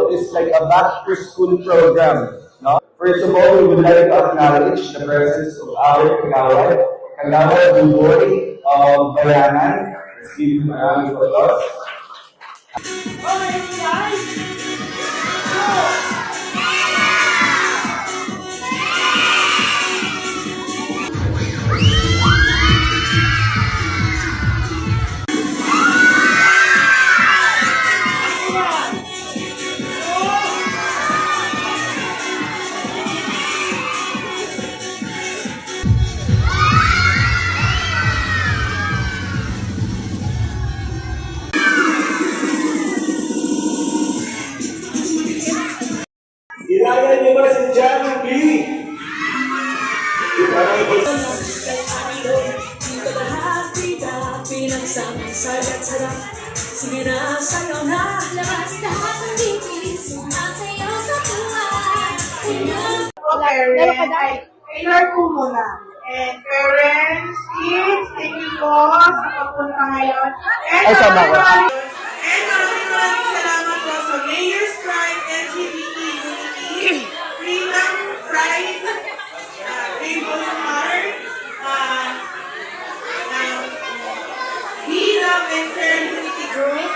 also is like a back to school program. No? First of all, we would like to acknowledge the presence of our Kagawad Buboy of Bayanan. Let's give him a round of applause. Ilaya niyo ba si John B? Sige na, sa'yo na. Labas lahat ng bibig, sumasayaw sa buhay. Parents, Taylor po muna. And parents, kids, thank you po sa pagpunta ngayon. And maraming salamat po sa Mayor's Pride, LGBT Unity, Freedom Pride, Rainbow Heart, We Love and Fair Unity Group,